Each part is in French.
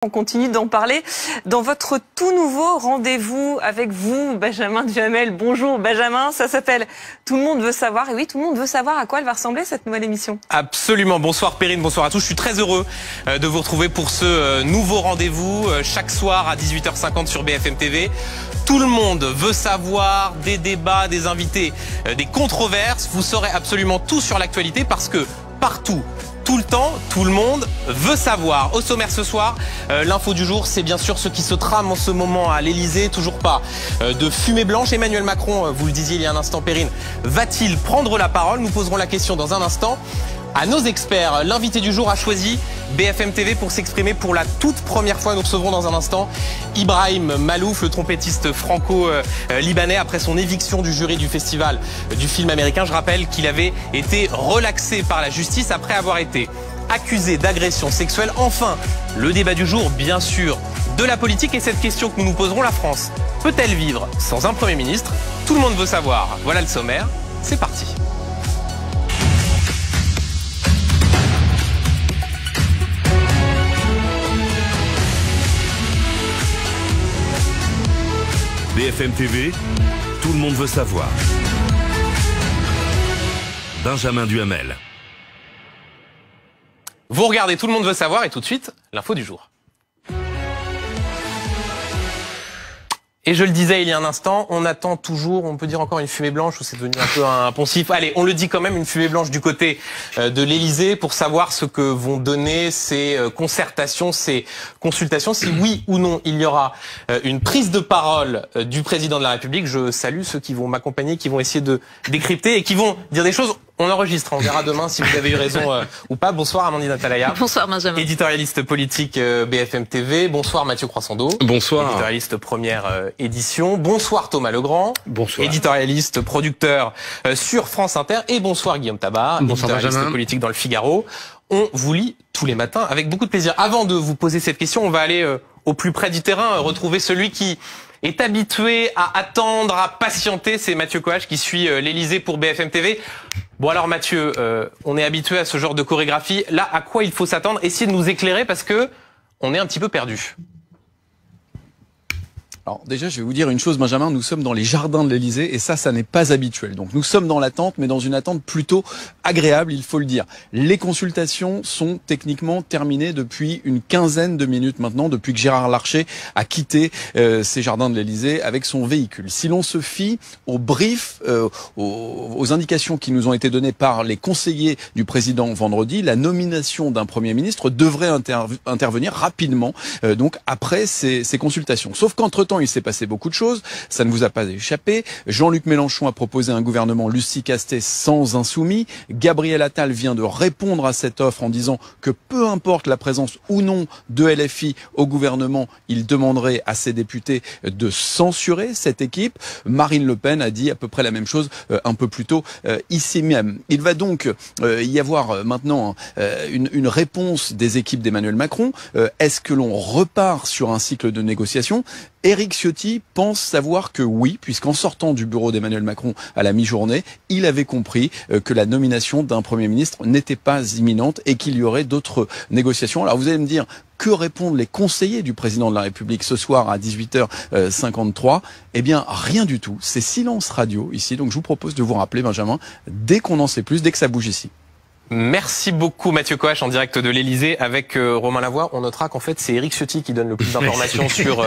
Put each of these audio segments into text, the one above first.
On continue d'en parler dans votre tout nouveau rendez-vous avec vous, Benjamin Duhamel. Bonjour Benjamin, ça s'appelle Tout le monde veut savoir. Et oui, tout le monde veut savoir à quoi elle va ressembler cette nouvelle émission. Absolument, bonsoir Perrine, bonsoir à tous. Je suis très heureux de vous retrouver pour ce nouveau rendez-vous chaque soir à 18h50 sur BFM TV. Tout le monde veut savoir, des débats, des invités, des controverses. Vous saurez absolument tout sur l'actualité parce que partout, tout le temps, tout le monde veut savoir. Au sommaire ce soir, l'info du jour, c'est bien sûr ce qui se trame en ce moment à l'Elysée. Toujours pas de fumée blanche. Emmanuel Macron, vous le disiez il y a un instant, Perrine, va-t-il prendre la parole? Nous poserons la question dans un instant à nos experts. L'invité du jour a choisi BFM TV pour s'exprimer pour la toute première fois. Nous recevrons dans un instant Ibrahim Malouf, le trompettiste franco-libanais, après son éviction du jury du festival du film américain. Je rappelle qu'il avait été relaxé par la justice après avoir été accusé d'agression sexuelle. Enfin, le débat du jour, bien sûr, de la politique et cette question que nous nous poserons: la France peut-elle vivre sans un Premier ministre? Tout le monde veut savoir. Voilà le sommaire, c'est parti. BFM TV, tout le monde veut savoir. Benjamin Duhamel. Vous regardez Tout le monde veut savoir et tout de suite, l'info du jour. Et je le disais il y a un instant, on attend toujours, on peut dire encore une fumée blanche, ou c'est devenu un peu un poncif. Allez, on le dit quand même, une fumée blanche du côté de l'Elysée pour savoir ce que vont donner ces concertations, ces consultations, si oui ou non il y aura une prise de parole du président de la République. Je salue ceux qui vont m'accompagner, qui vont essayer de décrypter et qui vont dire des choses. On enregistre, on verra demain si vous avez eu raison ou pas. Bonsoir Amandine Atalaya. Bonsoir Benjamin. Éditorialiste politique BFM TV. Bonsoir Mathieu Croissando. Bonsoir. Éditorialiste première édition. Bonsoir Thomas Legrand. Bonsoir. Éditorialiste, producteur sur France Inter. Et bonsoir Guillaume Tabar. Bonsoir éditorialiste Benjamin. politique dans le Figaro. On vous lit tous les matins avec beaucoup de plaisir. Avant de vous poser cette question, on va aller au plus près du terrain, retrouver celui qui est habitué à attendre, à patienter. C'est Mathieu Coach qui suit l'Elysée pour BFM TV. Bon alors Mathieu, on est habitué à ce genre de chorégraphie. Là, à quoi il faut s'attendre? Essayez de nous éclairer parce que on est un petit peu perdu. Alors déjà, je vais vous dire une chose, Benjamin, nous sommes dans les jardins de l'Elysée et ça n'est pas habituel. Donc nous sommes dans l'attente, mais dans une attente plutôt agréable, il faut le dire. Les consultations sont techniquement terminées depuis une quinzaine de minutes maintenant, depuis que Gérard Larcher a quitté ces jardins de l'Elysée avec son véhicule. Si l'on se fie au brief, aux indications qui nous ont été données par les conseillers du président vendredi, la nomination d'un Premier ministre devrait intervenir rapidement, donc après ces consultations. Sauf qu'entre-temps, il s'est passé beaucoup de choses, ça ne vous a pas échappé. Jean-Luc Mélenchon a proposé un gouvernement Lucie Castet sans insoumis. Gabriel Attal vient de répondre à cette offre en disant que peu importe la présence ou non de LFI au gouvernement, il demanderait à ses députés de censurer cette équipe. Marine Le Pen a dit à peu près la même chose un peu plus tôt ici même. Il va donc y avoir maintenant une réponse des équipes d'Emmanuel Macron. Est-ce que l'on repart sur un cycle de négociation? Éric Ciotti pense savoir que oui, puisqu'en sortant du bureau d'Emmanuel Macron à la mi-journée, il avait compris que la nomination d'un Premier ministre n'était pas imminente et qu'il y aurait d'autres négociations. Alors vous allez me dire, que répondent les conseillers du président de la République ce soir à 18h53? Eh bien, rien du tout. C'est silence radio ici. Donc je vous propose de vous rappeler, Benjamin, dès qu'on en sait plus, dès que ça bouge ici. Merci beaucoup Mathieu Coach en direct de l'Elysée avec Romain Lavoie. On notera qu'en fait c'est Éric Ciotti qui donne le plus d'informations sur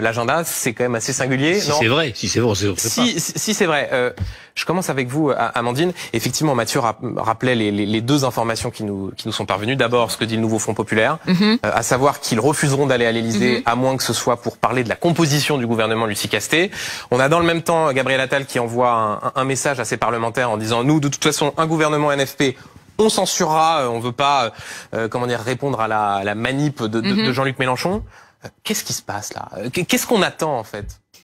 l'agenda. C'est quand même assez singulier. Si c'est vrai, si c'est vrai, si c'est vrai. Je commence avec vous Amandine. Effectivement Mathieu rappelait les deux informations qui nous sont parvenues. D'abord ce que dit le nouveau Front Populaire, à savoir qu'ils refuseront d'aller à l'Elysée à moins que ce soit pour parler de la composition du gouvernement Lucie Castet. On a dans le même temps Gabriel Attal qui envoie un message à ses parlementaires en disant: nous de toute façon un gouvernement NFP, on censurera, on veut pas, répondre à la manip de Jean-Luc Mélenchon. Qu'est-ce qui se passe là? Qu'est-ce qu'on attend en fait?